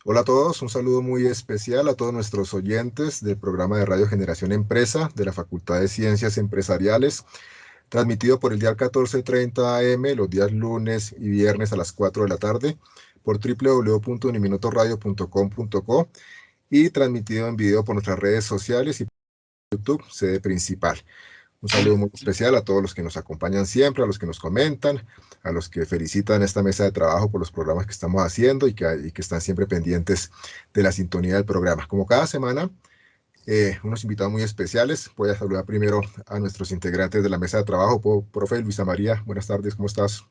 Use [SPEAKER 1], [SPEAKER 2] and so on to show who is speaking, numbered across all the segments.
[SPEAKER 1] Hola a todos, un saludo muy especial a todos nuestros oyentes del programa de Radio Generación Empresa de la Facultad de Ciencias Empresariales, transmitido por el dial 14:30 AM los días lunes y viernes a las 4 de la tarde por www.uniminutoradio.com.co y transmitido en video por nuestras redes sociales y YouTube, sede principal. Un saludo muy especial a todos los que nos acompañan siempre, a los que nos comentan, a los que felicitan esta mesa de trabajo por los programas que estamos haciendo y que están siempre pendientes de la sintonía del programa. Como cada semana, unos invitados muy especiales. Voy a saludar primero a nuestros integrantes de la mesa de trabajo. Profe Luisa María, buenas tardes, ¿cómo estás?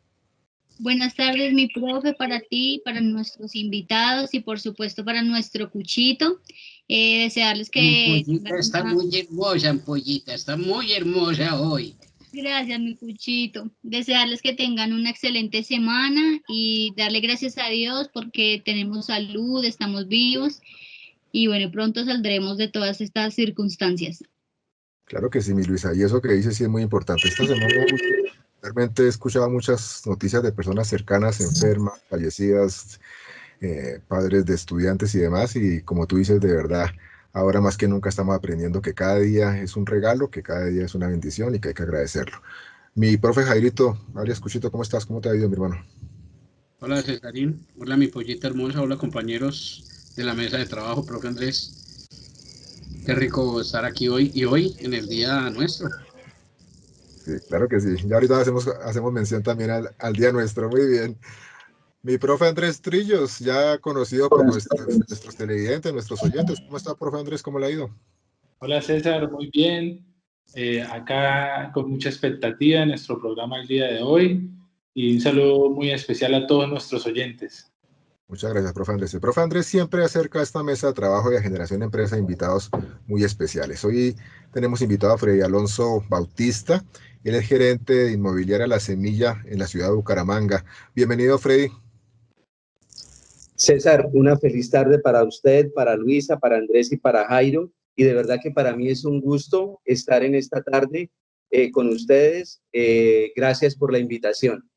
[SPEAKER 2] Buenas tardes, mi profe, para ti, para nuestros invitados y por supuesto para nuestro Cuchito. Desearles que
[SPEAKER 3] Ampollita
[SPEAKER 2] tengan
[SPEAKER 3] está
[SPEAKER 2] una...
[SPEAKER 3] muy hermosa, Ampollita, está muy hermosa hoy.
[SPEAKER 2] Gracias, mi Cuchito. Desearles que tengan una excelente semana y darle gracias a Dios porque tenemos salud, estamos vivos y bueno, pronto saldremos de todas estas circunstancias.
[SPEAKER 1] Claro que sí, mi Luisa, y eso que dices sí es muy importante. Esta semana realmente he escuchado muchas noticias de personas cercanas, enfermas, fallecidas, padres de estudiantes y demás, y como tú dices, de verdad, ahora más que nunca estamos aprendiendo que cada día es un regalo, que cada día es una bendición y que hay que agradecerlo. Mi profe Jairito, Arias Cuchito, ¿cómo estás? ¿Cómo te ha ido, mi hermano?
[SPEAKER 3] Hola, Cesarín. Hola, mi pollita hermosa. Hola, compañeros de la mesa de trabajo, profe Andrés. Qué rico estar aquí hoy y hoy en el día nuestro.
[SPEAKER 1] Sí, claro que sí. Ya ahorita hacemos mención también al día nuestro, muy bien. Mi profe Andrés Trillos, ya conocido por nuestros televidentes, nuestros oyentes. ¿Cómo está, profe Andrés? ¿Cómo le ha ido?
[SPEAKER 4] Hola César, muy bien. Acá con mucha expectativa en nuestro programa el día de hoy y un saludo muy especial a todos nuestros oyentes.
[SPEAKER 1] Muchas gracias, profe Andrés. El profe Andrés siempre acerca a esta mesa de trabajo y a Generación Empresa invitados muy especiales. Hoy tenemos invitado a Freddy Alonso Bautista. Él es gerente de inmobiliaria La Semilla en la ciudad de Bucaramanga. Bienvenido, Freddy.
[SPEAKER 5] César, una feliz tarde para usted, para Luisa, para Andrés y para Jairo. Y de verdad que para mí es un gusto estar en esta tarde con ustedes. Gracias por la invitación.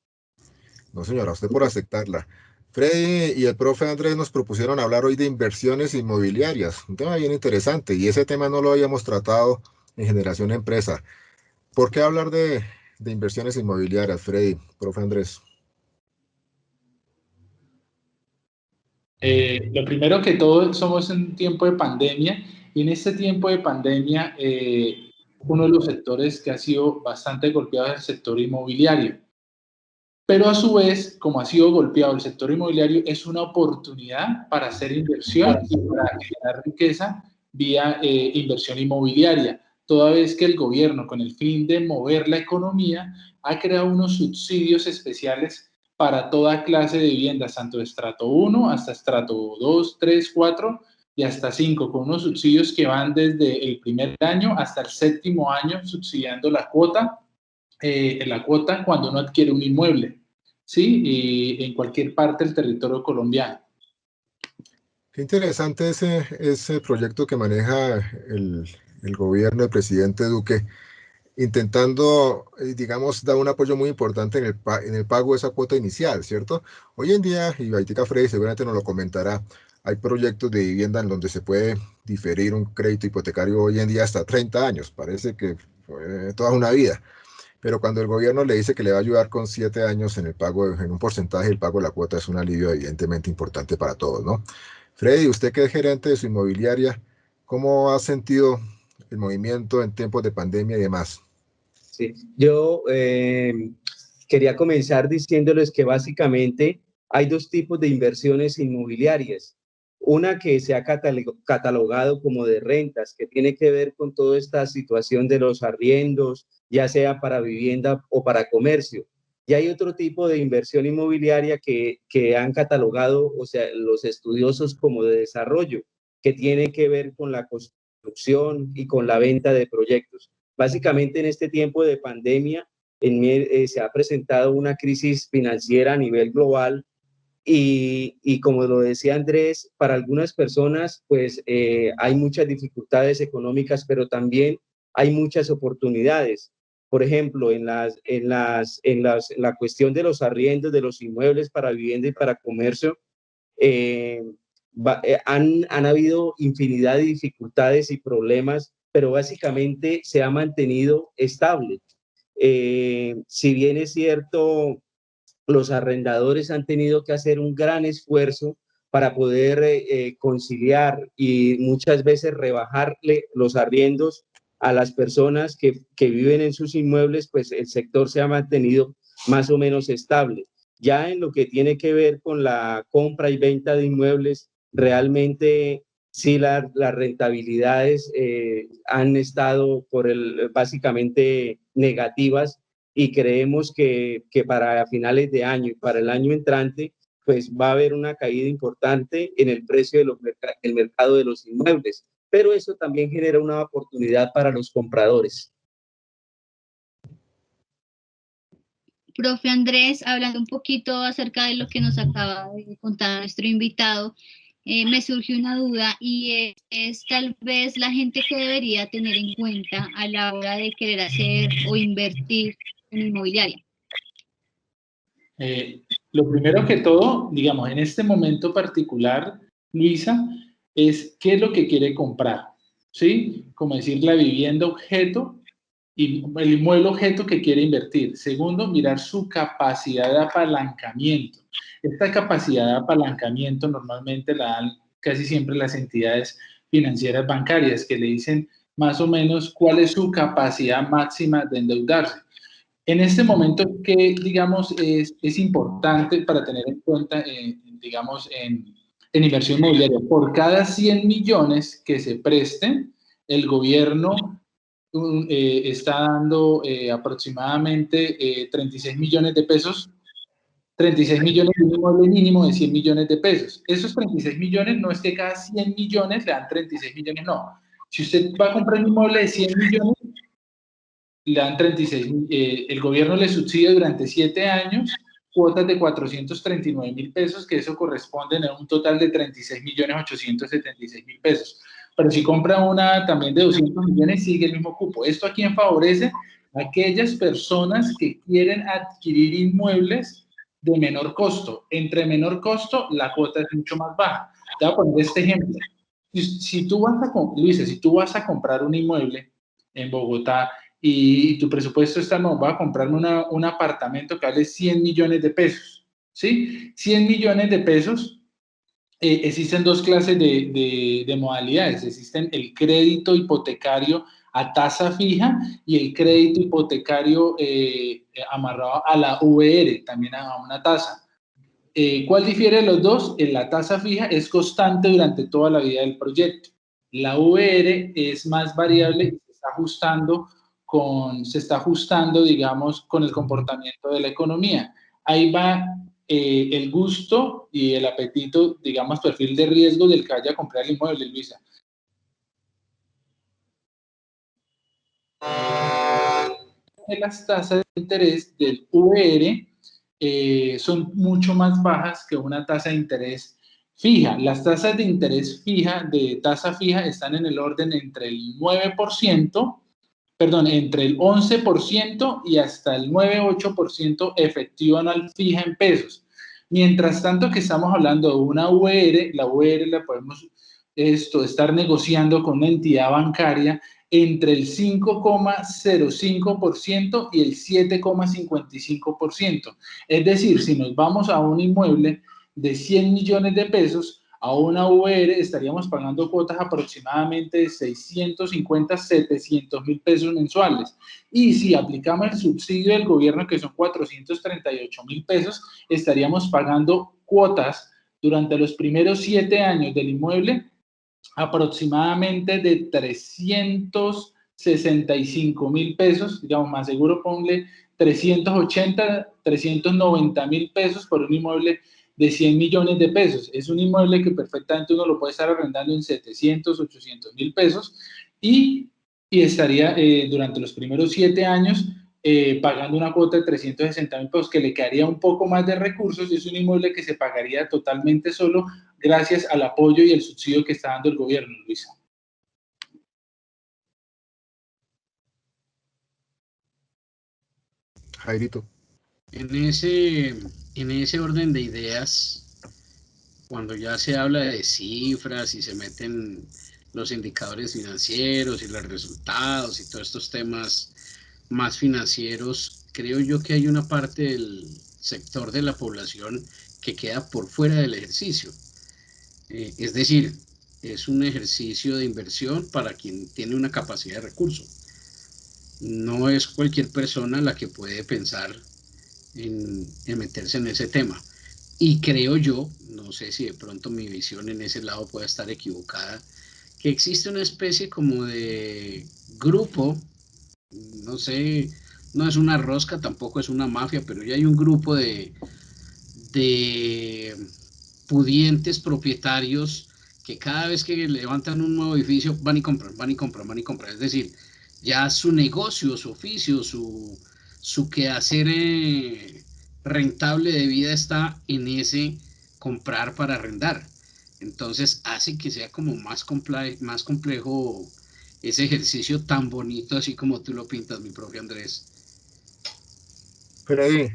[SPEAKER 1] No, señora, a usted por aceptarla. Freddy y el profe Andrés nos propusieron hablar hoy de inversiones inmobiliarias, un tema bien interesante, y ese tema no lo habíamos tratado en Generación Empresa. ¿Por qué hablar de inversiones inmobiliarias, Freddy, profe Andrés?
[SPEAKER 4] Lo primero que todo, somos en tiempo de pandemia y en este tiempo de pandemia uno de los sectores que ha sido bastante golpeado es el sector inmobiliario. Pero a su vez, como ha sido golpeado el sector inmobiliario, es una oportunidad para hacer inversión y para generar riqueza vía inversión inmobiliaria, toda vez que el gobierno, con el fin de mover la economía, ha creado unos subsidios especiales para toda clase de viviendas, tanto de estrato 1 hasta estrato 2, 3, 4 y hasta 5, con unos subsidios que van desde el primer año hasta el séptimo año subsidiando la cuota cuando uno adquiere un inmueble, ¿sí? Y en cualquier parte del territorio colombiano.
[SPEAKER 1] Qué interesante ese proyecto que maneja el gobierno del presidente Duque, intentando, digamos, dar un apoyo muy importante en el pago de esa cuota inicial, ¿cierto? Hoy en día, y Baitica Frey seguramente nos lo comentará, hay proyectos de vivienda en donde se puede diferir un crédito hipotecario hoy en día hasta 30 años, parece que fue toda una vida, pero cuando el gobierno le dice que le va a ayudar con 7 años en el pago, en un porcentaje del pago de la cuota, es un alivio evidentemente importante para todos, ¿no? Freddy, usted que es gerente de su inmobiliaria, ¿cómo ha sentido el movimiento en tiempos de pandemia y demás?
[SPEAKER 5] Sí. Yo quería comenzar diciéndoles que básicamente hay dos tipos de inversiones inmobiliarias. Una que se ha catalogado como de rentas, que tiene que ver con toda esta situación de los arriendos, ya sea para vivienda o para comercio. Y hay otro tipo de inversión inmobiliaria que han catalogado, o sea, los estudiosos como de desarrollo, que tiene que ver con la construcción y con la venta de proyectos. Básicamente en este tiempo de pandemia se ha presentado una crisis financiera a nivel global y como lo decía Andrés, para algunas personas pues hay muchas dificultades económicas, pero también hay muchas oportunidades. Por ejemplo, en la cuestión de los arriendos de los inmuebles para vivienda y para comercio, eh, han habido infinidad de dificultades y problemas, pero básicamente se ha mantenido estable. Si bien es cierto, los arrendadores han tenido que hacer un gran esfuerzo para poder conciliar y muchas veces rebajarle los arriendos a las personas que viven en sus inmuebles, pues el sector se ha mantenido más o menos estable. Ya en lo que tiene que ver con la compra y venta de inmuebles, realmente sí las rentabilidades han estado básicamente negativas, y creemos que para finales de año y para el año entrante, pues va a haber una caída importante en el precio del mercado de los inmuebles, pero eso también genera una oportunidad para los compradores.
[SPEAKER 2] Profe Andrés, hablando un poquito acerca de lo que nos acaba de contar nuestro invitado, me surgió una duda y es tal vez la gente que debería tener en cuenta a la hora de querer hacer o invertir en inmobiliaria.
[SPEAKER 4] Lo primero que todo, digamos, en este momento particular, Luisa, es qué es lo que quiere comprar, ¿sí? Como decir, la vivienda objeto y el inmueble objeto que quiere invertir. Segundo, mirar su capacidad de apalancamiento. Esta capacidad de apalancamiento normalmente la dan casi siempre las entidades financieras bancarias, que le dicen más o menos cuál es su capacidad máxima de endeudarse. En este momento, ¿qué, digamos, es importante para tener en cuenta, digamos, en inversión inmobiliaria? Por cada 100 millones que se presten, el gobierno está dando aproximadamente 36 millones de pesos, 36 millones de un inmueble mínimo de 100 millones de pesos. Esos 36 millones no es que cada 100 millones le dan 36 millones, no. Si usted va a comprar un inmueble de 100 millones, le dan 36, el gobierno le subsidia durante 7 años cuotas de 439.000 pesos, que eso corresponde a un total de 36.876.000 pesos. Pero si compra una también de 200 millones, sigue el mismo cupo. ¿Esto a quién favorece? A aquellas personas que quieren adquirir inmuebles de menor costo. Entre menor costo, la cuota es mucho más baja. Te voy a poner este ejemplo. Luisa, si tú vas a comprar un inmueble en Bogotá y tu presupuesto está, no, voy a comprarme un apartamento que vale 100 millones de pesos, ¿sí? 100 millones de pesos, existen dos clases de modalidades. Existen el crédito hipotecario a tasa fija y el crédito hipotecario amarrado a la VR, también a una tasa. ¿Cuál difiere de los dos? La tasa fija es constante durante toda la vida del proyecto. La VR es más variable y se está ajustando, digamos, con el comportamiento de la economía. Ahí va el gusto y el apetito, digamos, perfil de riesgo del que vaya a comprar el inmueble, Luisa. Las tasas de interés del VR son mucho más bajas que una tasa de interés fija. Las tasas de interés de tasa fija están en el orden entre el 9%, perdón, entre el 11% y hasta el 9,8% efectivo anual fija en pesos. Mientras tanto que estamos hablando de una VR, la VR la podemos estar negociando con una entidad bancaria entre el 5,05% y el 7,55%. Es decir, si nos vamos a un inmueble de 100 millones de pesos, a una VR estaríamos pagando cuotas aproximadamente de 650, 700.000 pesos mensuales. Y si aplicamos el subsidio del gobierno, que son 438.000 pesos, estaríamos pagando cuotas durante los primeros 7 años del inmueble aproximadamente de 365.000 pesos, digamos, más seguro ponle 380, 390.000 pesos por un inmueble de 100 millones de pesos. Es un inmueble que perfectamente uno lo puede estar arrendando en 700, 800.000 pesos y estaría durante los primeros 7 años pagando una cuota de 360.000 pesos, que le quedaría un poco más de recursos. Y es un inmueble que se pagaría totalmente solo gracias al apoyo y el subsidio que está dando el gobierno, Luisa.
[SPEAKER 1] Jairito.
[SPEAKER 3] En ese orden de ideas, cuando ya se habla de cifras y se meten los indicadores financieros y los resultados y todos estos temas más financieros, creo yo que hay una parte del sector de la población que queda por fuera del ejercicio. Es decir, es un ejercicio de inversión para quien tiene una capacidad de recurso. No es cualquier persona la que puede pensar en meterse en ese tema. Y creo yo, no sé si de pronto mi visión en ese lado pueda estar equivocada, que existe una especie como de grupo, no sé, no es una rosca, tampoco es una mafia, pero ya hay un grupo de pudientes propietarios que cada vez que levantan un nuevo edificio van y compran, van y compran, van y compran. Es decir, ya su negocio, su oficio, su quehacer rentable de vida está en ese comprar para arrendar. Entonces hace que sea como más complejo ese ejercicio tan bonito, así como tú lo pintas, mi profe Andrés.
[SPEAKER 1] Freddy,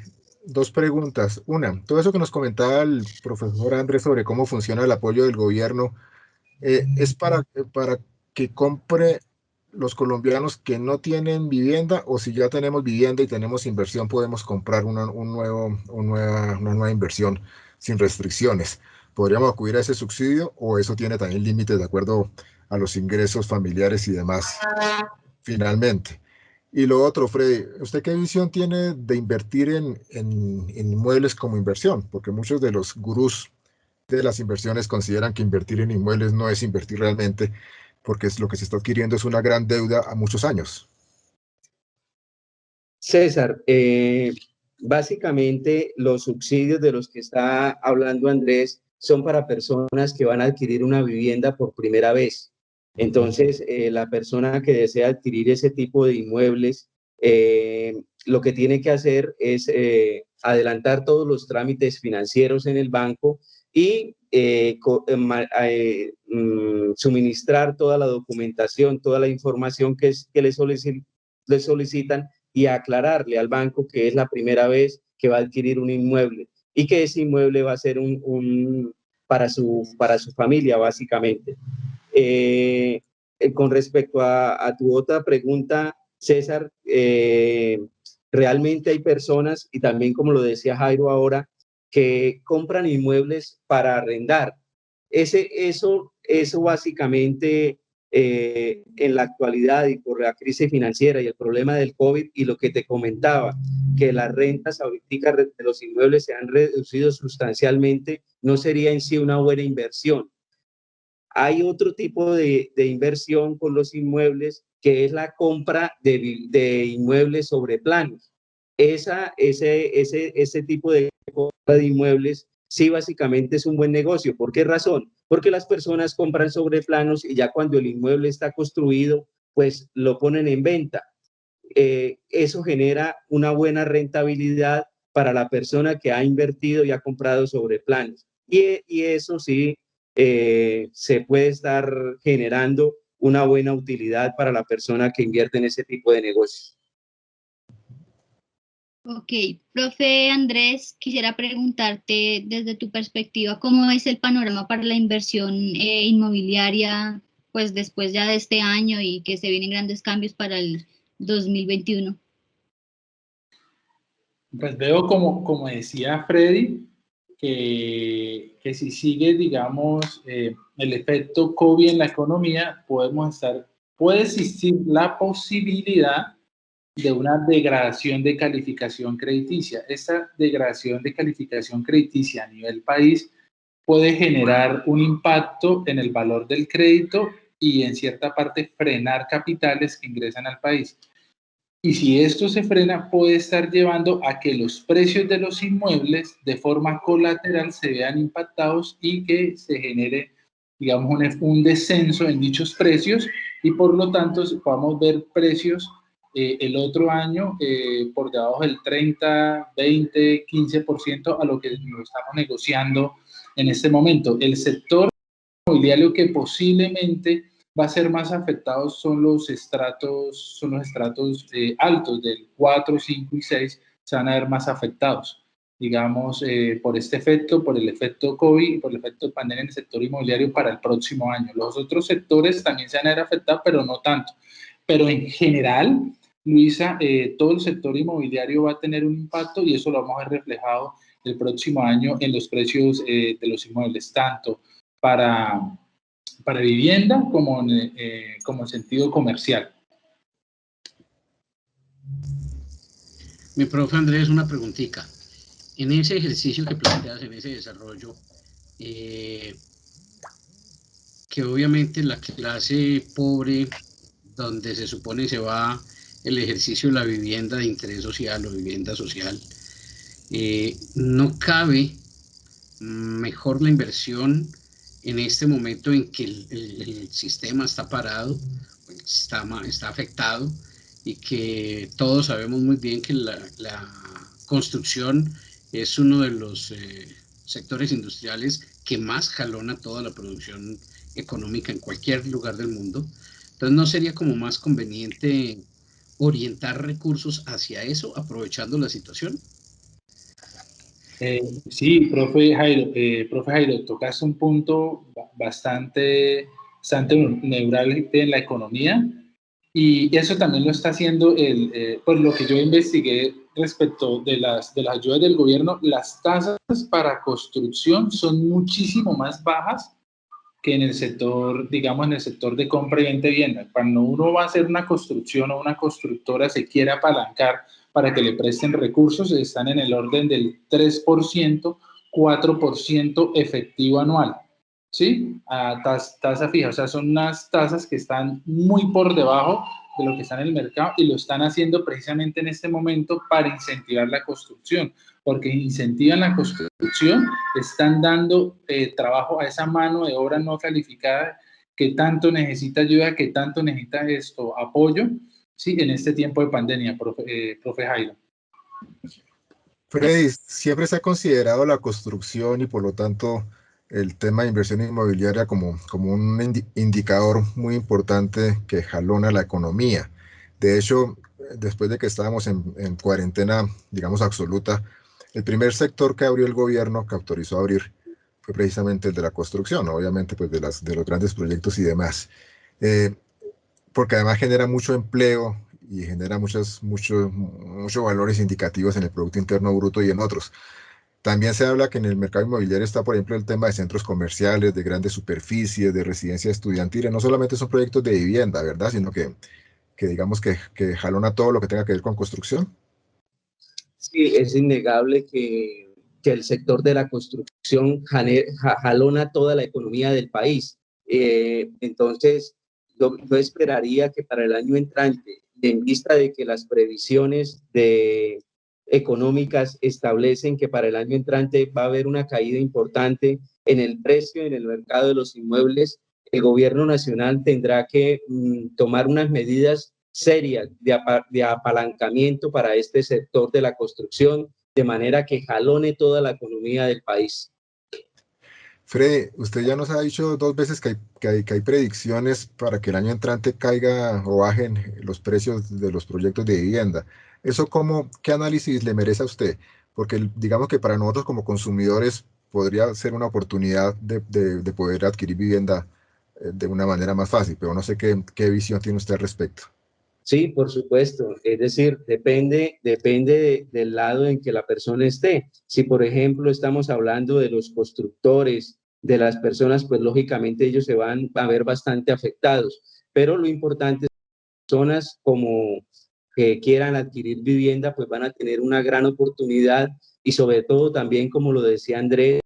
[SPEAKER 1] dos preguntas. Una, todo eso que nos comentaba el profesor Andrés sobre cómo funciona el apoyo del gobierno, ¿es para que compre los colombianos que no tienen vivienda, o si ya tenemos vivienda y tenemos inversión, podemos comprar una nueva inversión sin restricciones? ¿Podríamos acudir a ese subsidio o eso tiene también límites de acuerdo a los ingresos familiares y demás, finalmente? Y lo otro, Freddy, ¿usted qué visión tiene de invertir en inmuebles como inversión? Porque muchos de los gurús de las inversiones consideran que invertir en inmuebles no es invertir realmente, porque es lo que se está adquiriendo es una gran deuda a muchos años.
[SPEAKER 5] César, básicamente los subsidios de los que está hablando Andrés son para personas que van a adquirir una vivienda por primera vez. Entonces, la persona que desea adquirir ese tipo de inmuebles, lo que tiene que hacer es adelantar todos los trámites financieros en el banco y suministrar toda la documentación, toda la información que le solicitan, y aclararle al banco que es la primera vez que va a adquirir un inmueble y que ese inmueble va a ser para su familia, básicamente. Con respecto a tu otra pregunta, César, realmente hay personas, y también como lo decía Jairo ahora, que compran inmuebles para arrendar. Eso básicamente, en la actualidad y por la crisis financiera y el problema del COVID y lo que te comentaba, que las rentas ahorita de los inmuebles se han reducido sustancialmente, no sería en sí una buena inversión. Hay otro tipo de inversión con los inmuebles, que es la compra de inmuebles sobre planos. Ese tipo de compra de inmuebles sí básicamente es un buen negocio. ¿Por qué razón? Porque las personas compran sobre planos y ya cuando el inmueble está construido, pues lo ponen en venta. Eso genera una buena rentabilidad para la persona que ha invertido y ha comprado sobre planos. Y eso sí, se puede estar generando una buena utilidad para la persona que invierte en ese tipo de negocios.
[SPEAKER 2] Ok, profe Andrés, quisiera preguntarte desde tu perspectiva, ¿cómo es el panorama para la inversión inmobiliaria, pues después ya de este año y que se vienen grandes cambios para el 2021?
[SPEAKER 4] Pues veo, como decía Freddy, que si sigue, digamos, el efecto COVID en la economía, puede existir la posibilidad de una degradación de calificación crediticia. Esta degradación de calificación crediticia a nivel país puede generar un impacto en el valor del crédito y en cierta parte frenar capitales que ingresan al país. Y si esto se frena, puede estar llevando a que los precios de los inmuebles de forma colateral se vean impactados y que se genere, digamos, un descenso en dichos precios y por lo tanto podamos ver precios el otro año por debajo del 30, 20, 15% a lo que lo estamos negociando en este momento. El sector inmobiliario que posiblemente va a ser más afectado son los estratos altos, del 4, 5 y 6, se van a ver más afectados. digamos, por este efecto, por el efecto COVID y por el efecto de pandemia en el sector inmobiliario para el próximo año. Los otros sectores también se van a ver afectados, pero no tanto. Pero en general, Luisa, todo el sector inmobiliario va a tener un impacto y eso lo vamos a ver reflejado el próximo año en los precios de los inmuebles, tanto para vivienda como en sentido comercial.
[SPEAKER 3] Mi profe Andrés, una preguntita. En ese ejercicio que planteas, en ese desarrollo, que obviamente la clase pobre, donde se supone se va el ejercicio de la vivienda de interés social o vivienda social, no cabe mejor la inversión en este momento en que el sistema está parado, está afectado, y que todos sabemos muy bien que la construcción es uno de los sectores industriales que más jalona toda la producción económica en cualquier lugar del mundo. Entonces, ¿no sería como más conveniente orientar recursos hacia eso, aprovechando la situación?
[SPEAKER 4] Sí, profe Jairo, tocas un punto bastante neurálgico en la economía, y eso también lo está haciendo por lo que yo investigué respecto de las ayudas del gobierno. Las tasas para construcción son muchísimo más bajas que en el sector, digamos, en el sector de compra y venta de vivienda. Cuando uno va a hacer una construcción o una constructora se quiere apalancar para que le presten recursos, están en el orden del 3%, 4% efectivo anual, ¿sí? A tasa fija, o sea, son unas tasas que están muy por debajo de lo que está en el mercado, y lo están haciendo precisamente en este momento para incentivar la construcción, porque incentivan la construcción, están dando trabajo a esa mano de obra no calificada que tanto necesita ayuda, que tanto necesita apoyo, sí, en este tiempo de pandemia, profe Jairo.
[SPEAKER 1] Freddy, siempre se ha considerado la construcción y por lo tanto el tema de inversión inmobiliaria como un indicador muy importante que jalona la economía. De hecho, después de que estábamos en cuarentena, digamos, absoluta, el primer sector que abrió el gobierno, que autorizó abrir, fue precisamente el de la construcción, ¿no? Obviamente pues de los grandes proyectos y demás. Eh, Porque además genera mucho empleo y genera muchos valores indicativos en el Producto Interno Bruto y en otros. También se habla que en el mercado inmobiliario está, por ejemplo, el tema de centros comerciales, de grandes superficies, de residencias estudiantiles. No solamente son proyectos de vivienda, ¿verdad? Sino que digamos que jalona todo lo que tenga que ver con construcción.
[SPEAKER 5] Sí, es innegable que el sector de la construcción jalona toda la economía del país. Entonces, yo esperaría que para el año entrante, en vista de que las previsiones económicas establecen que para el año entrante va a haber una caída importante en el precio, en el mercado de los inmuebles, el gobierno nacional tendrá que tomar unas medidas serias de apalancamiento para este sector de la construcción, de manera que jalone toda la economía del país.
[SPEAKER 1] Freddy, usted ya nos ha dicho 2 veces que hay predicciones para que el año entrante caiga o bajen los precios de los proyectos de vivienda. ¿Eso qué análisis le merece a usted? Porque digamos que para nosotros como consumidores podría ser una oportunidad de poder adquirir vivienda de una manera más fácil, pero no sé qué visión tiene usted al respecto.
[SPEAKER 5] Sí, por supuesto. Es decir, depende del lado en que la persona esté. Si, por ejemplo, estamos hablando de los constructores, de las personas, pues lógicamente ellos se van a ver bastante afectados. Pero lo importante es que personas como que quieran adquirir vivienda, pues van a tener una gran oportunidad, y sobre todo también, como lo decía Andrés,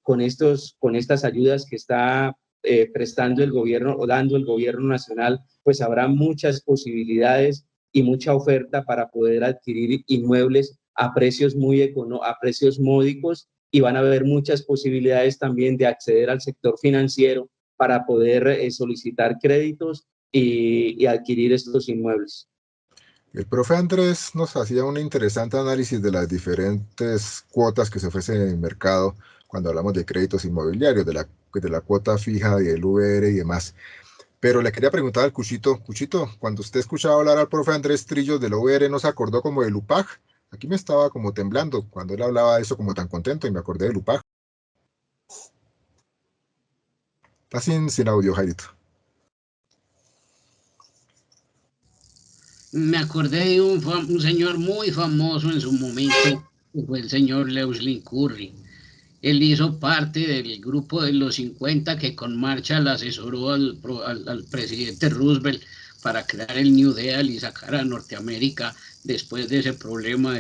[SPEAKER 5] con estas ayudas que está prestando el gobierno o dando el gobierno nacional, pues habrá muchas posibilidades y mucha oferta para poder adquirir inmuebles a precios a precios módicos, y van a haber muchas posibilidades también de acceder al sector financiero para poder solicitar créditos y adquirir estos inmuebles.
[SPEAKER 1] El profe Andrés nos hacía un interesante análisis de las diferentes cuotas que se ofrecen en el mercado cuando hablamos de créditos inmobiliarios, de la cuota fija, del VR y demás. Pero le quería preguntar al Cuchito, cuando usted escuchaba hablar al profe Andrés Trillos del VR, ¿no se acordó como del UPAG, Aquí me estaba como temblando cuando él hablaba de eso como tan contento y me acordé del UPAC. Está sin audio, Jairito.
[SPEAKER 3] Me acordé de un señor muy famoso en su momento, que fue el señor Leuslin Curry. Él hizo parte del grupo de los 50 que con Marshall asesoró al presidente Roosevelt para crear el New Deal y sacar a Norteamérica después de ese problema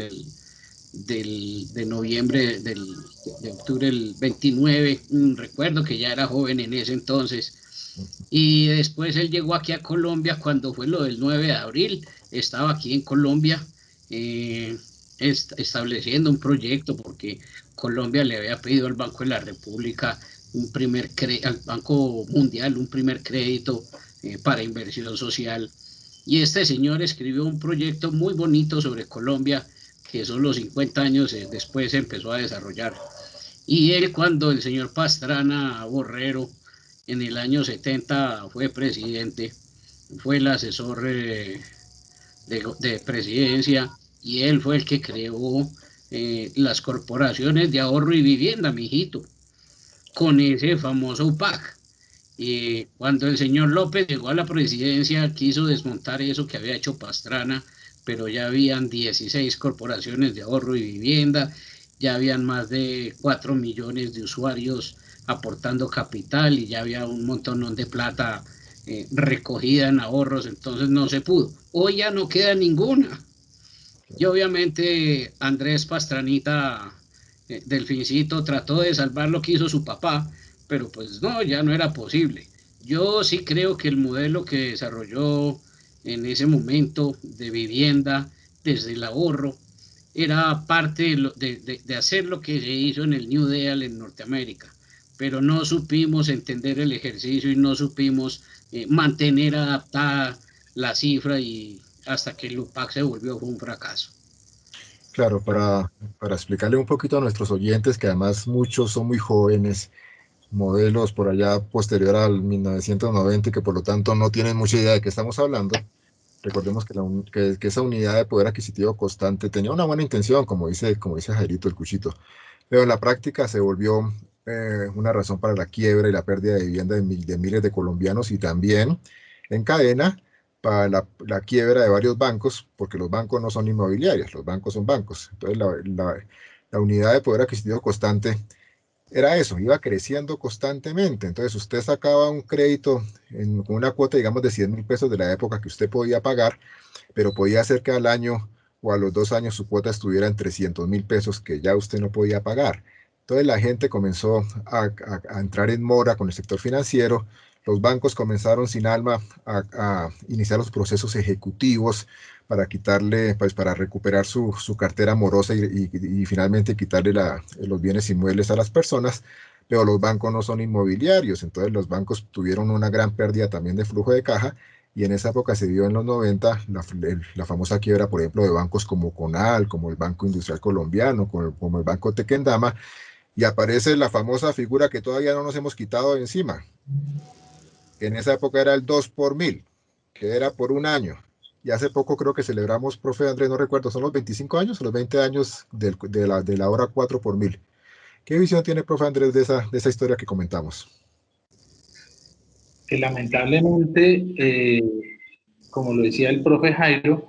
[SPEAKER 3] de noviembre, de octubre del 29. Recuerdo que ya era joven en ese entonces. Y después él llegó aquí a Colombia cuando fue lo del 9 de abril. Estaba aquí en Colombia estableciendo un proyecto porque Colombia le había pedido al Banco de la República al Banco Mundial un primer crédito para inversión social. Y este señor escribió un proyecto muy bonito sobre Colombia que son los 50 años después se empezó a desarrollar. Y él, cuando el señor Pastrana Borrero en el año 70 fue presidente, fue el asesor de presidencia, y él fue el que creó las corporaciones de ahorro y vivienda, mijito, con ese famoso UPAC. Y cuando el señor López llegó a la presidencia, quiso desmontar eso que había hecho Pastrana, pero ya habían 16 corporaciones de ahorro y vivienda, ya habían más de 4 millones de usuarios aportando capital y ya había un montón de plata recogida en ahorros, entonces no se pudo. Hoy ya no queda ninguna. Y obviamente Andrés Pastranita, Delfincito, trató de salvar lo que hizo su papá, pero pues no, ya no era posible. Yo sí creo que el modelo que desarrolló en ese momento de vivienda desde el ahorro era parte de hacer lo que se hizo en el New Deal en Norteamérica, pero no supimos entender el ejercicio y no supimos mantener adaptada la cifra, y hasta que el UPAC se volvió fue un fracaso.
[SPEAKER 1] Claro, para explicarle un poquito a nuestros oyentes, que además muchos son muy jóvenes, modelos por allá posterior al 1990 y que por lo tanto no tienen mucha idea de qué estamos hablando. Recordemos que esa unidad de poder adquisitivo constante tenía una buena intención, como dice Jairito el Cuchito, pero en la práctica se volvió una razón para la quiebra y la pérdida de vivienda de miles de colombianos, y también en cadena para la quiebra de varios bancos, porque los bancos no son inmobiliarios, los bancos son bancos. Entonces la unidad de poder adquisitivo constante era eso, iba creciendo constantemente. Entonces usted sacaba un crédito con una cuota, digamos, de 100.000 pesos de la época que usted podía pagar, pero podía hacer que al año o a los 2 años su cuota estuviera en 300.000 pesos que ya usted no podía pagar. Entonces la gente comenzó a entrar en mora con el sector financiero. Los bancos comenzaron sin alma a iniciar los procesos ejecutivos para quitarle, pues para recuperar su cartera morosa y finalmente quitarle los bienes inmuebles a las personas. Pero los bancos no son inmobiliarios, entonces los bancos tuvieron una gran pérdida también de flujo de caja, y en esa época se dio en los 90 la famosa quiebra, por ejemplo, de bancos como Conal, como el Banco Industrial Colombiano, como el Banco Tequendama, y aparece la famosa figura que todavía no nos hemos quitado de encima, que en esa época era el 2 por 1000, que era por un año. Y hace poco creo que celebramos, profe Andrés, no recuerdo, son los 25 años o los 20 años de la hora 4 por 1000. ¿Qué visión tiene, profe Andrés, de esa historia que comentamos?
[SPEAKER 4] Que lamentablemente, como lo decía el profe Jairo,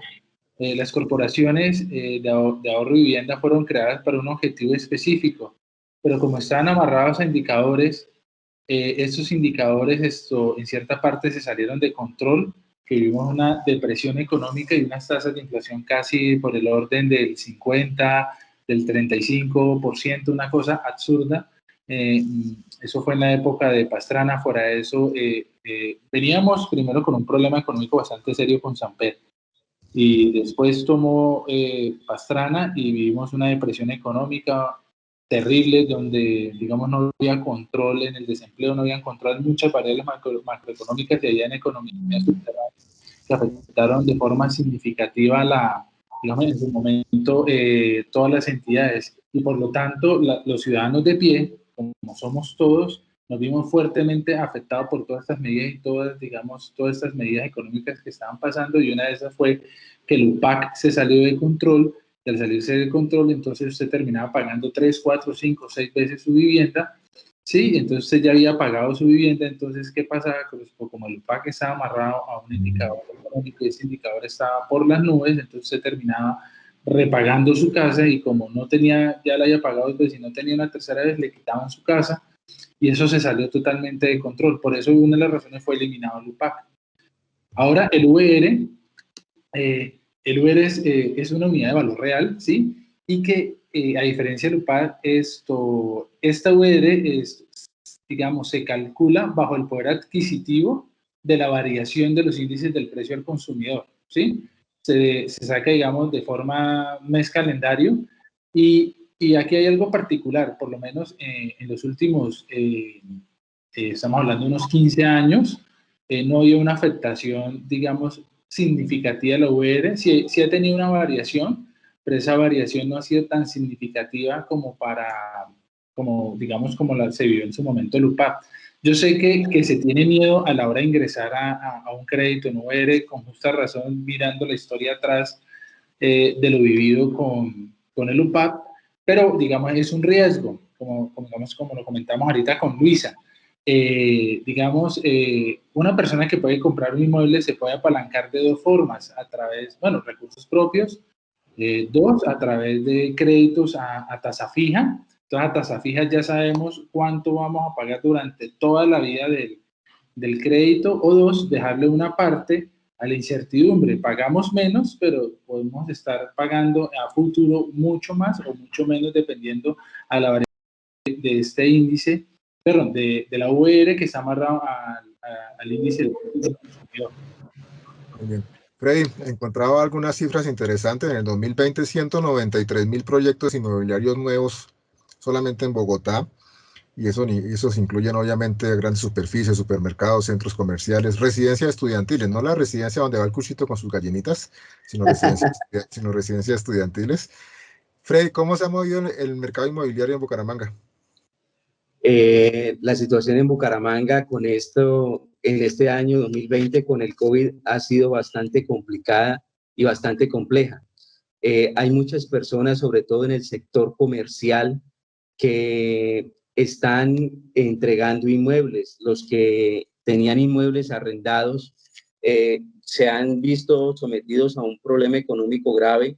[SPEAKER 4] las corporaciones de ahorro y vivienda fueron creadas para un objetivo específico, pero como estaban amarrados a indicadores, esos indicadores en cierta parte se salieron de control, que vivimos una depresión económica y unas tasas de inflación casi por el orden del 50, del 35%, una cosa absurda. Eso fue en la época de Pastrana. Fuera de eso, veníamos primero con un problema económico bastante serio con Samper, y después tomó Pastrana y vivimos una depresión económica terrible donde, digamos, no había control en el desempleo, no había control en muchas variables macroeconómicas y había en economías que afectaron de forma significativa digamos, en su momento todas las entidades, y por lo tanto los ciudadanos de pie, como somos todos, nos vimos fuertemente afectados por todas estas medidas y digamos, todas estas medidas económicas que estaban pasando, y una de esas fue que el UPAC se salió de control y al salirse del control, entonces usted terminaba pagando 3, 4, 5, 6 veces su vivienda, ¿sí? Entonces usted ya había pagado su vivienda, entonces ¿qué pasaba? Pues, como el UPAC estaba amarrado a un indicador económico y ese indicador estaba por las nubes, entonces usted terminaba repagando su casa y como no tenía, ya la había pagado 2 veces y no tenía una tercera vez, le quitaban su casa y eso se salió totalmente de control. Por eso una de las razones fue eliminado el UPAC. Ahora el VR, es una unidad de valor real, ¿sí? Y que a diferencia del UPAC, esta VR digamos, se calcula bajo el poder adquisitivo de la variación de los índices del precio al consumidor, ¿sí? Se saca, digamos, de forma mes calendario y aquí hay algo particular, por lo menos en los últimos, estamos hablando de unos 15 años, no había una afectación, digamos, significativa de la VR, sí ha tenido una variación, pero esa variación no ha sido tan significativa como digamos, como se vivió en su momento el UPAP. Yo sé que se tiene miedo a la hora de ingresar a un crédito en VR, con justa razón, mirando la historia atrás de lo vivido con el UPAP, pero digamos es un riesgo, como lo comentamos ahorita con Luisa. Digamos, una persona que puede comprar un inmueble se puede apalancar de 2 formas, a través, bueno, recursos propios, 2, a través de créditos a tasa fija. Entonces, a tasa fija ya sabemos cuánto vamos a pagar durante toda la vida del crédito, o 2, dejarle una parte a la incertidumbre. Pagamos menos, pero podemos estar pagando a futuro mucho más o mucho menos dependiendo a la variación de este índice, perdón, de la VR que está amarrado al índice del consumidor.
[SPEAKER 1] Muy bien. Freddy, encontraba algunas cifras interesantes. En el 2020, 193.000 proyectos inmobiliarios nuevos solamente en Bogotá. Y esos incluyen obviamente grandes superficies, supermercados, centros comerciales, residencias estudiantiles, no la residencia donde va el cuchito con sus gallinitas, sino residencias estudiantiles. Freddy, ¿cómo se ha movido el mercado inmobiliario en Bucaramanga?
[SPEAKER 5] La situación en Bucaramanga con esto, en este año 2020 con el COVID ha sido bastante complicada y bastante compleja. Hay muchas personas, sobre todo en el sector comercial, que están entregando inmuebles. Los que tenían inmuebles arrendados se han visto sometidos a un problema económico grave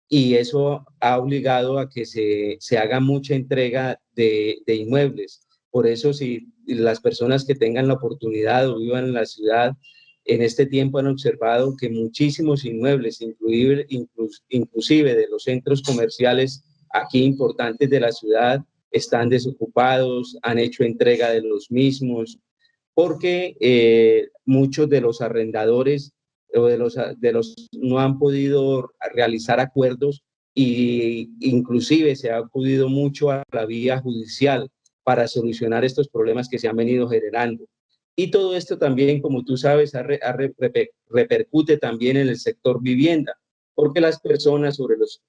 [SPEAKER 5] y eso ha obligado a que se haga mucha entrega de inmuebles. Por eso, si las personas que tengan la oportunidad o vivan en la ciudad, en este tiempo han observado que muchísimos inmuebles, inclusive de los centros comerciales aquí importantes de la ciudad, están desocupados, han hecho entrega de los mismos, porque muchos de los arrendadores o de los no han podido realizar acuerdos y inclusive se ha acudido mucho a la vía judicial para solucionar estos problemas que se han venido generando. Y todo esto también, como tú sabes, repercute también en el sector vivienda, porque las personas,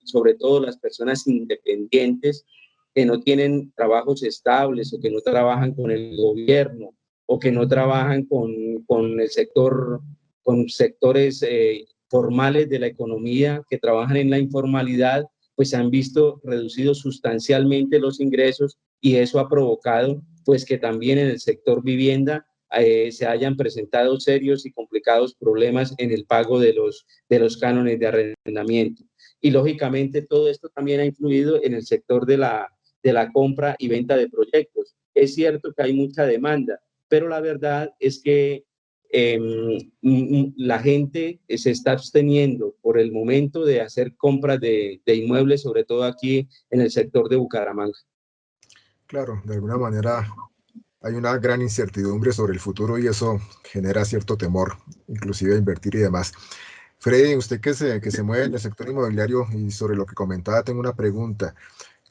[SPEAKER 5] sobre todo las personas independientes, que no tienen trabajos estables o que no trabajan con el gobierno o que no trabajan con el sector, con sectores formales de la economía, que trabajan en la informalidad, pues han visto reducidos sustancialmente los ingresos y eso ha provocado pues que también en el sector vivienda se hayan presentado serios y complicados problemas en el pago de los cánones de arrendamiento. Y lógicamente todo esto también ha influido en el sector de la compra y venta de proyectos. Es cierto que hay mucha demanda, pero la verdad es que la gente se está absteniendo por el momento de hacer compras de inmuebles, sobre todo aquí en el sector de Bucaramanga.
[SPEAKER 1] Claro, de alguna manera hay una gran incertidumbre sobre el futuro y eso genera cierto temor, inclusive a invertir y demás. Freddy, usted que se mueve en el sector inmobiliario y sobre lo que comentaba, tengo una pregunta.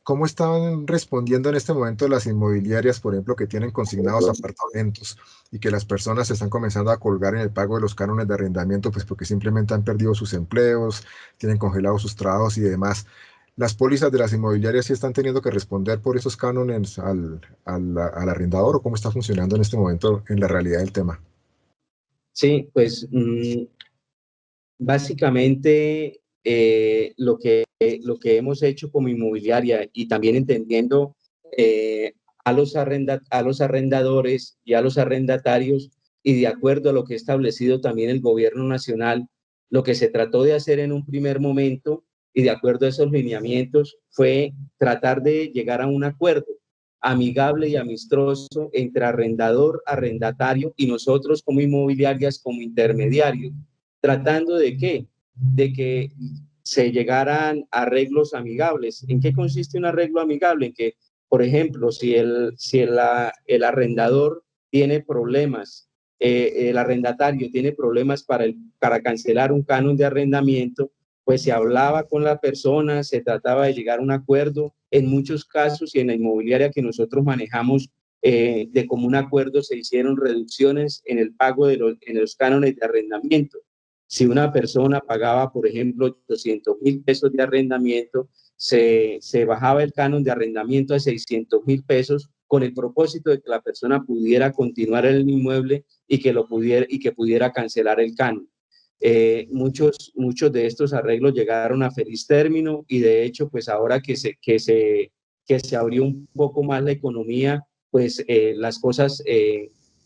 [SPEAKER 1] ¿Cómo están respondiendo en este momento las inmobiliarias, por ejemplo, que tienen consignados apartamentos y que las personas se están comenzando a colgar en el pago de los cánones de arrendamiento, pues porque simplemente han perdido sus empleos, tienen congelados sus trabajos y demás? ¿Las pólizas de las inmobiliarias sí están teniendo que responder por esos cánones al arrendador o cómo está funcionando en este momento en la realidad del tema?
[SPEAKER 5] Sí, pues básicamente lo que hemos hecho como inmobiliaria y también entendiendo a los arrendadores y a los arrendatarios, y de acuerdo a lo que ha establecido también el gobierno nacional, lo que se trató de hacer en un primer momento y de acuerdo a esos lineamientos fue tratar de llegar a un acuerdo amigable y amistoso entre arrendador, arrendatario y nosotros como inmobiliarias como intermediarios, tratando de ¿qué? De que se llegaran a arreglos amigables. ¿En qué consiste un arreglo amigable? En que, por ejemplo, si el arrendador tiene problemas, el arrendatario tiene problemas para cancelar un canon de arrendamiento, pues se hablaba con la persona, se trataba de llegar a un acuerdo. En muchos casos y en la inmobiliaria que nosotros manejamos, de común acuerdo se hicieron reducciones en el pago en los cánones de arrendamiento. Si una persona pagaba, por ejemplo, 800,000 pesos de arrendamiento, se bajaba el canon de arrendamiento a 600,000 pesos con el propósito de que la persona pudiera continuar en el inmueble y que pudiera cancelar el canon. Muchos de estos arreglos llegaron a feliz término y de hecho, pues ahora que se abrió un poco más la economía, pues las cosas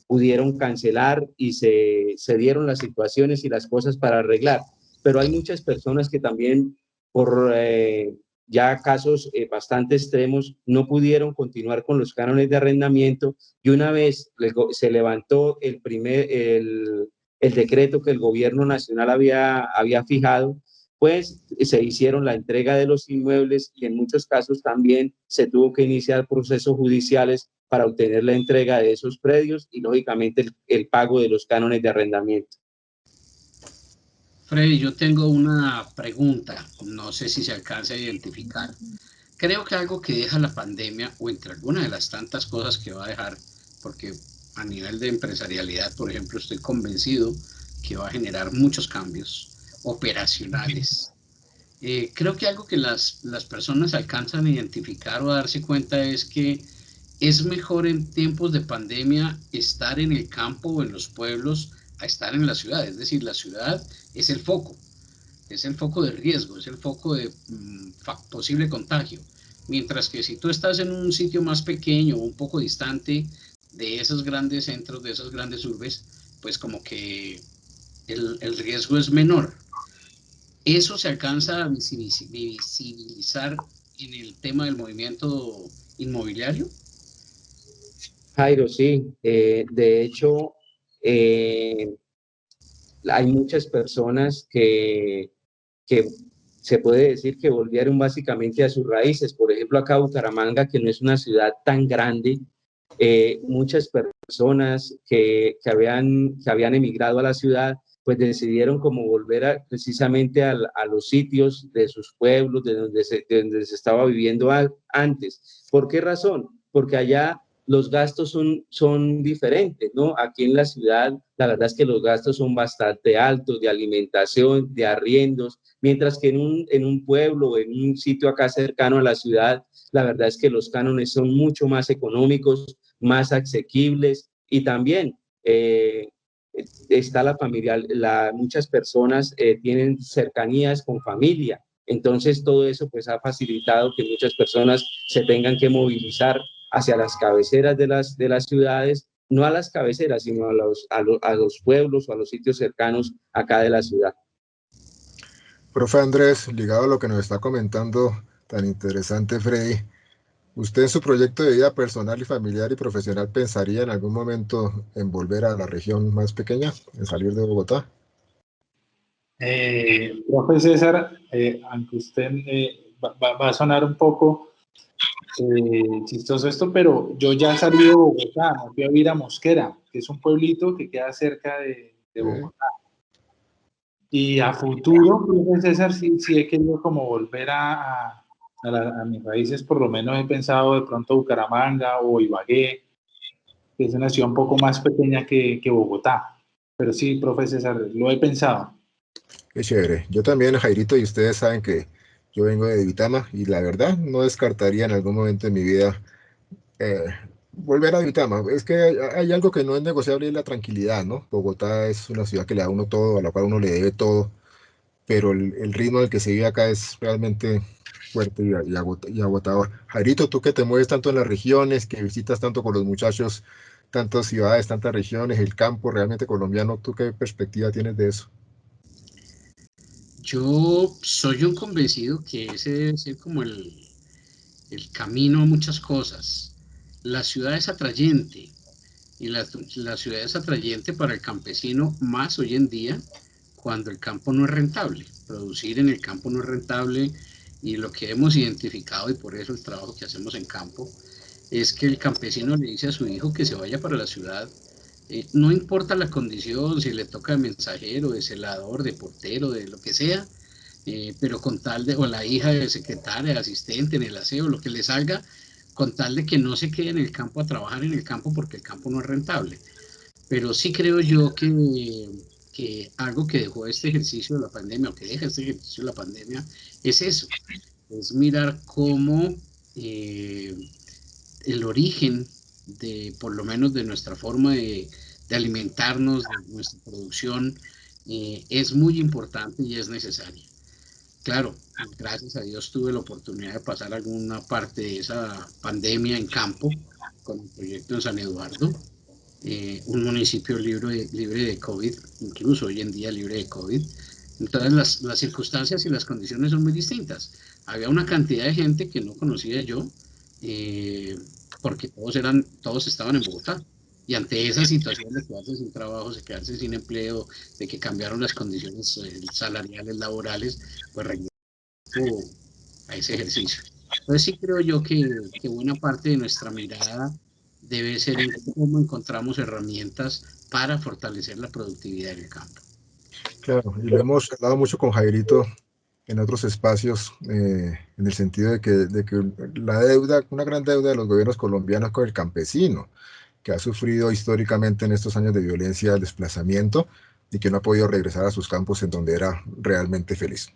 [SPEAKER 5] pudieron cancelar y se dieron las situaciones y las cosas para arreglar. Pero hay muchas personas que también por ya casos bastante extremos no pudieron continuar con los cánones de arrendamiento y una vez se levantó el decreto que el gobierno nacional había fijado, pues se hicieron la entrega de los inmuebles y en muchos casos también se tuvo que iniciar procesos judiciales para obtener la entrega de esos predios y lógicamente el pago de los cánones de arrendamiento.
[SPEAKER 3] Freddy, yo tengo una pregunta, no sé si se alcanza a identificar. Creo que algo que deja la pandemia, o entre algunas de las tantas cosas que va a dejar, porque a nivel de empresarialidad, por ejemplo, estoy convencido que va a generar muchos cambios operacionales. Creo que algo que las personas alcanzan a identificar o a darse cuenta es que es mejor en tiempos de pandemia estar en el campo o en los pueblos a estar en la ciudad. Es decir, la ciudad es el foco de riesgo, es el foco de posible contagio. Mientras que si tú estás en un sitio más pequeño o un poco distante de esos grandes centros, de esas grandes urbes, pues como que el riesgo es menor. ¿Eso se alcanza a visibilizar en el tema del movimiento inmobiliario?
[SPEAKER 5] Jairo, sí. De hecho, hay muchas personas que se puede decir que volvieron básicamente a sus raíces. Por ejemplo, acá Bucaramanga, que no es una ciudad tan grande, muchas personas que habían emigrado a la ciudad, pues decidieron como volver precisamente a los sitios de sus pueblos, de donde se estaba viviendo antes. ¿Por qué razón? Porque allá los gastos son diferentes, ¿no? Aquí en la ciudad, la verdad es que los gastos son bastante altos de alimentación, de arriendos, mientras que en un pueblo, en un sitio acá cercano a la ciudad, la verdad es que los cánones son mucho más económicos, más asequibles y también está la familia, muchas personas tienen cercanías con familia, entonces todo eso pues ha facilitado que muchas personas se tengan que movilizar hacia las cabeceras de las ciudades, no a las cabeceras, sino a los pueblos o a los sitios cercanos acá de la ciudad.
[SPEAKER 1] Profe Andrés, ligado a lo que nos está comentando tan interesante Freddy, ¿usted en su proyecto de vida personal y familiar y profesional pensaría en algún momento en volver a la región más pequeña, en salir de Bogotá?
[SPEAKER 4] Profe César, aunque usted va a sonar un poco chistoso esto, pero yo ya salí de Bogotá, me fui a vivir a Mosquera, que es un pueblito que queda cerca de Bogotá. Y a futuro, profe César, sí he querido como volver a mis raíces, por lo menos he pensado de pronto Bucaramanga o Ibagué, que es una ciudad un poco más pequeña que Bogotá. Pero sí, profe César, lo he pensado.
[SPEAKER 1] Qué chévere. Yo también, Jairito, y ustedes saben que yo vengo de Vitama y la verdad no descartaría en algún momento de mi vida eh, volver a Vitama. Es que hay algo que no es negociable y es la tranquilidad, ¿no? Bogotá es una ciudad que le da a uno todo, a la cual uno le debe todo. pero el ritmo del que se vive acá es realmente fuerte y agotador. Jairito, tú que te mueves tanto en las regiones, que visitas tanto con los muchachos, tantas ciudades, tantas regiones, el campo realmente colombiano, ¿tú qué perspectiva tienes de eso?
[SPEAKER 3] Yo soy un convencido que ese debe ser como el camino a muchas cosas. La ciudad es atrayente y la ciudad es atrayente para el campesino más hoy en día cuando el campo no es rentable. Producir en el campo no es rentable y lo que hemos identificado y por eso el trabajo que hacemos en campo es que el campesino le dice a su hijo que se vaya para la ciudad. No importa la condición, si le toca de mensajero, de celador, de portero, de lo que sea, pero con tal de, o la hija de secretaria, de asistente, en el aseo, lo que le salga, con tal de que no se quede en el campo a trabajar en el campo porque el campo no es rentable. Pero sí creo yo que algo que dejó este ejercicio de la pandemia, o que deja este ejercicio de la pandemia, es eso, es mirar cómo el origen de, por lo menos de nuestra forma de alimentarnos, de nuestra producción, es muy importante y es necesaria. Claro, gracias a Dios tuve la oportunidad de pasar alguna parte de esa pandemia en campo con el proyecto en San Eduardo, un municipio libre de COVID, incluso hoy en día libre de COVID. Entonces las circunstancias y las condiciones son muy distintas. Había una cantidad de gente que no conocía yo, eh, porque todos estaban en Bogotá. Y ante esa situación de quedarse sin trabajo, de quedarse sin empleo, de que cambiaron las condiciones salariales, laborales, pues regresó a ese ejercicio. Entonces sí creo yo que buena parte de nuestra mirada debe ser en cómo encontramos herramientas para fortalecer la productividad del campo.
[SPEAKER 1] Claro, y lo hemos hablado mucho con Jairito en otros espacios, en el sentido de que la deuda, una gran deuda de los gobiernos colombianos con el campesino, que ha sufrido históricamente en estos años de violencia, desplazamiento, y que no ha podido regresar a sus campos en donde era realmente feliz.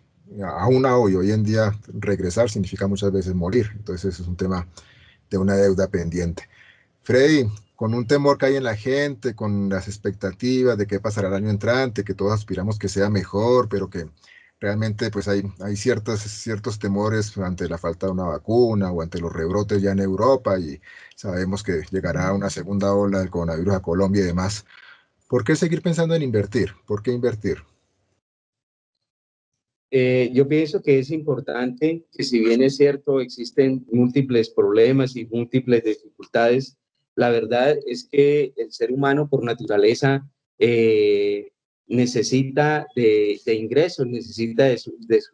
[SPEAKER 1] Aún hoy en día, regresar significa muchas veces morir, entonces es un tema de una deuda pendiente. Freddy, con un temor que hay en la gente, con las expectativas de qué pasará el año entrante, que todos aspiramos que sea mejor, pero que realmente pues hay ciertos temores ante la falta de una vacuna o ante los rebrotes ya en Europa y sabemos que llegará una segunda ola del coronavirus a Colombia y demás. ¿Por qué seguir pensando en invertir? ¿Por qué invertir?
[SPEAKER 5] Yo pienso que es importante que si bien es cierto, existen múltiples problemas y múltiples dificultades, la verdad es que el ser humano por naturaleza necesita de ingresos, necesita de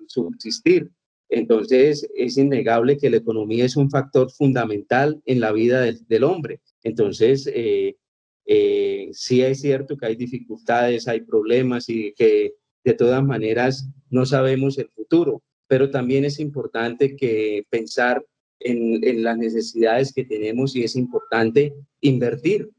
[SPEAKER 5] subsistir. Entonces, es innegable que la economía es un factor fundamental en la vida del hombre. Entonces, sí es cierto que hay dificultades, hay problemas y que de todas maneras no sabemos el futuro, pero también es importante que pensar en las necesidades que tenemos y es importante invertir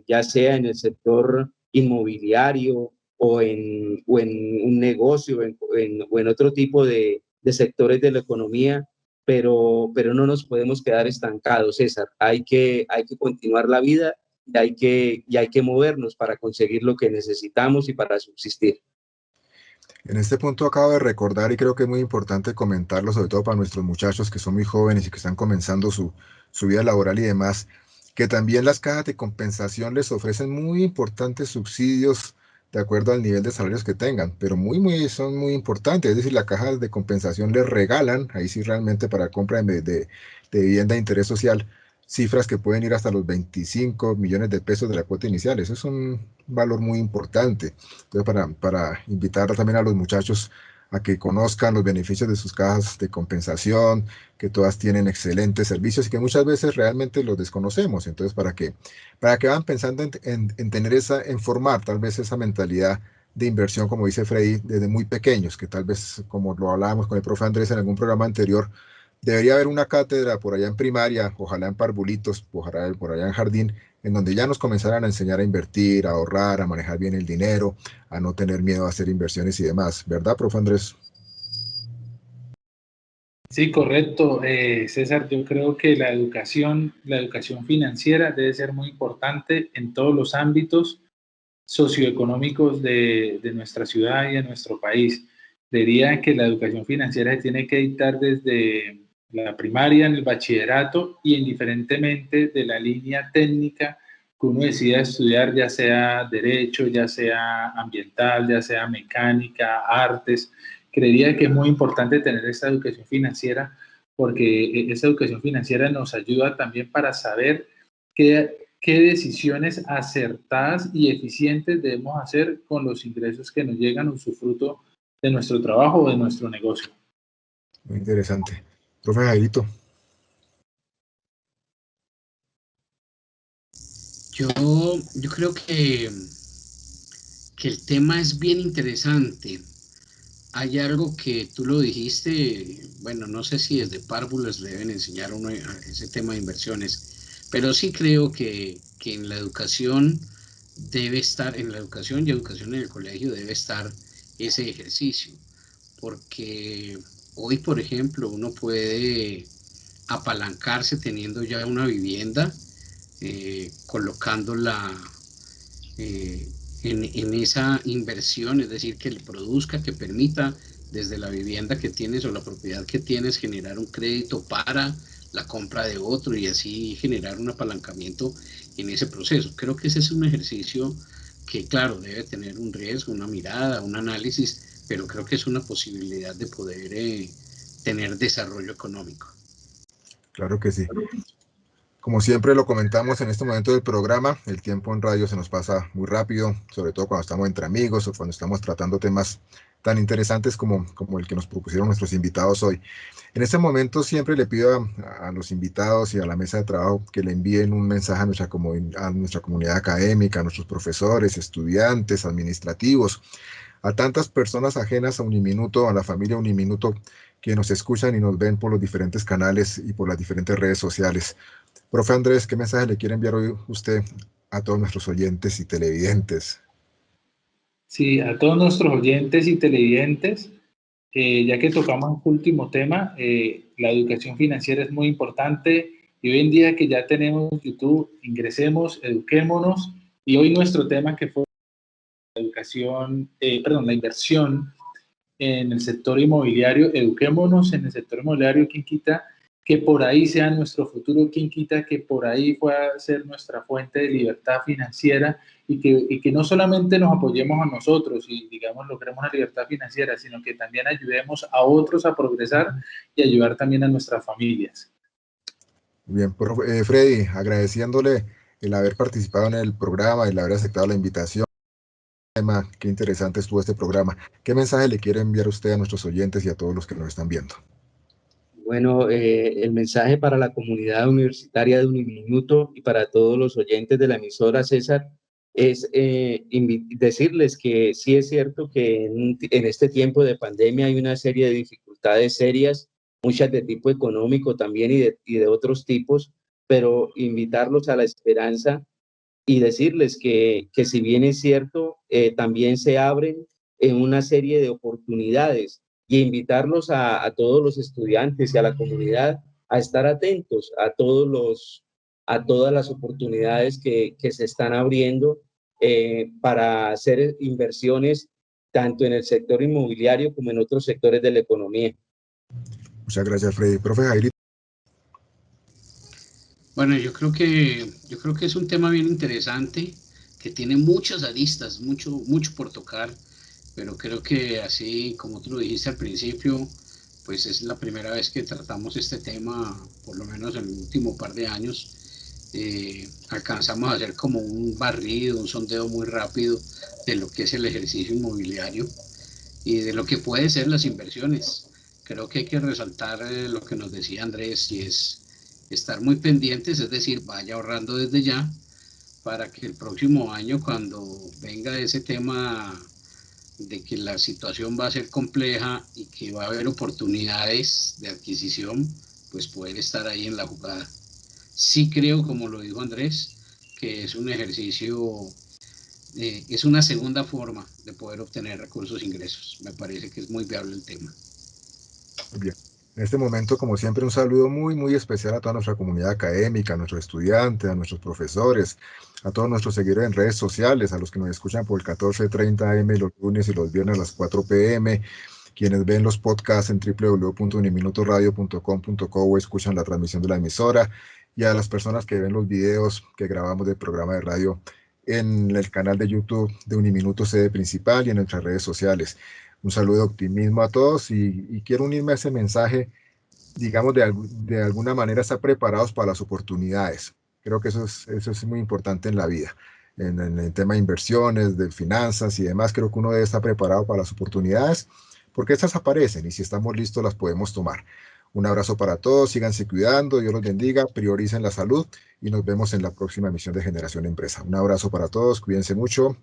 [SPEAKER 5] ya sea en el sector inmobiliario o en un negocio o en otro tipo de sectores de la economía, pero no nos podemos quedar estancados, César. Hay que continuar la vida y hay que movernos para conseguir lo que necesitamos y para subsistir.
[SPEAKER 1] En este punto acabo de recordar y creo que es muy importante comentarlo, sobre todo para nuestros muchachos que son muy jóvenes y que están comenzando su vida laboral y demás, que también las cajas de compensación les ofrecen muy importantes subsidios de acuerdo al nivel de salarios que tengan, pero son muy importantes. Es decir, las cajas de compensación les regalan, ahí sí realmente para compra de vivienda de interés social, cifras que pueden ir hasta los 25 millones de pesos de la cuota inicial. Eso es un valor muy importante. Entonces, para invitar también a los muchachos a que conozcan los beneficios de sus cajas de compensación, que todas tienen excelentes servicios y que muchas veces realmente los desconocemos. Entonces, para que van pensando en tener en formar tal vez esa mentalidad de inversión, como dice Freddy, desde muy pequeños, que tal vez, como lo hablábamos con el profe Andrés en algún programa anterior, debería haber una cátedra por allá en primaria, ojalá en parvulitos, ojalá por allá en jardín, en donde ya nos comenzaran a enseñar a invertir, a ahorrar, a manejar bien el dinero, a no tener miedo a hacer inversiones y demás. ¿Verdad, profe Andrés?
[SPEAKER 4] Sí, correcto, César. Yo creo que la educación financiera debe ser muy importante en todos los ámbitos socioeconómicos de nuestra ciudad y de nuestro país. Diría que la educación financiera se tiene que dictar desde la primaria, en el bachillerato y indiferentemente de la línea técnica que uno decida estudiar, ya sea derecho, ya sea ambiental, ya sea mecánica, artes. Creería que es muy importante tener esta educación financiera porque esa educación financiera nos ayuda también para saber qué decisiones acertadas y eficientes debemos hacer con los ingresos que nos llegan usufruto de nuestro trabajo o de nuestro negocio.
[SPEAKER 1] Muy interesante. Profe Jairito.
[SPEAKER 3] Yo creo que el tema es bien interesante. Hay algo que tú lo dijiste, bueno, no sé si desde párvulos le deben enseñar a uno ese tema de inversiones, pero sí creo que en la educación debe estar, en la educación y educación en el colegio debe estar ese ejercicio, porque hoy, por ejemplo, uno puede apalancarse teniendo ya una vivienda, colocándola en esa inversión, es decir, que le produzca, que permita desde la vivienda que tienes o la propiedad que tienes generar un crédito para la compra de otro y así generar un apalancamiento en ese proceso. Creo que ese es un ejercicio que, claro, debe tener un riesgo, una mirada, un análisis, pero creo que es una posibilidad de poder tener desarrollo económico.
[SPEAKER 1] Claro que sí. Como siempre lo comentamos en este momento del programa, el tiempo en radio se nos pasa muy rápido, sobre todo cuando estamos entre amigos o cuando estamos tratando temas tan interesantes como el que nos propusieron nuestros invitados hoy. En este momento siempre le pido a los invitados y a la mesa de trabajo que le envíen un mensaje a a nuestra comunidad académica, a nuestros profesores, estudiantes, administrativos, a tantas personas ajenas a Uniminuto, a la familia Uniminuto, que nos escuchan y nos ven por los diferentes canales y por las diferentes redes sociales. Profe Andrés, ¿qué mensaje le quiere enviar hoy usted a todos nuestros oyentes y televidentes?
[SPEAKER 4] Sí, a todos nuestros oyentes y televidentes, ya que tocamos un último tema, la educación financiera es muy importante y hoy en día que ya tenemos YouTube, ingresemos, eduquémonos y hoy nuestro tema que fue la educación, la inversión en el sector inmobiliario, eduquémonos en el sector inmobiliario, quien quita que por ahí sea nuestro futuro, quien quita que por ahí pueda ser nuestra fuente de libertad financiera y que no solamente nos apoyemos a nosotros y digamos logremos la libertad financiera, sino que también ayudemos a otros a progresar y ayudar también a nuestras familias.
[SPEAKER 1] Bien, Freddy, agradeciéndole el haber participado en el programa y el haber aceptado la invitación. Qué interesante estuvo este programa. ¿Qué mensaje le quiere enviar usted a nuestros oyentes y a todos los que nos están viendo?
[SPEAKER 5] Bueno, el mensaje para la comunidad universitaria de Uniminuto y para todos los oyentes de la emisora, César, es decirles que sí es cierto que en este tiempo de pandemia hay una serie de dificultades serias, muchas de tipo económico también y de otros tipos, pero invitarlos a la esperanza y decirles que si bien es cierto, también se abren en una serie de oportunidades y invitarlos a todos los estudiantes y a la comunidad a estar atentos a todas las oportunidades que se están abriendo para hacer inversiones tanto en el sector inmobiliario como en otros sectores de la economía.
[SPEAKER 1] Muchas gracias, Freddy. Profe Jairito.
[SPEAKER 3] Bueno, yo creo que es un tema bien interesante, que tiene muchas aristas, mucho por tocar, pero creo que así como tú lo dijiste al principio, pues es la primera vez que tratamos este tema, por lo menos en el último par de años. Alcanzamos a hacer como un barrido, un sondeo muy rápido de lo que es el ejercicio inmobiliario y de lo que pueden ser las inversiones. Creo que hay que resaltar lo que nos decía Andrés, y es estar muy pendientes, es decir, vaya ahorrando desde ya para que el próximo año, cuando venga ese tema de que la situación va a ser compleja y que va a haber oportunidades de adquisición, pues poder estar ahí en la jugada. Sí creo, como lo dijo Andrés, que es un ejercicio, es una segunda forma de poder obtener recursos e ingresos. Me parece que es muy viable el tema.
[SPEAKER 1] Muy bien. En este momento, como siempre, un saludo muy, muy especial a toda nuestra comunidad académica, a nuestros estudiantes, a nuestros profesores, a todos nuestros seguidores en redes sociales, a los que nos escuchan por el 14:30 AM los lunes y los viernes a las 4 PM, quienes ven los podcasts en www.uniminutoradio.com.co o escuchan la transmisión de la emisora, y a las personas que ven los videos que grabamos del programa de radio en el canal de YouTube de Uniminuto Sede Principal y en nuestras redes sociales. Un saludo de optimismo a todos y quiero unirme a ese mensaje, digamos, de alguna manera estar preparados para las oportunidades. Creo que eso es muy importante en la vida. En el tema de inversiones, de finanzas y demás, creo que uno debe estar preparado para las oportunidades, porque estas aparecen y si estamos listos las podemos tomar. Un abrazo para todos, síganse cuidando, Dios los bendiga, prioricen la salud y nos vemos en la próxima emisión de Generación Empresa. Un abrazo para todos, cuídense mucho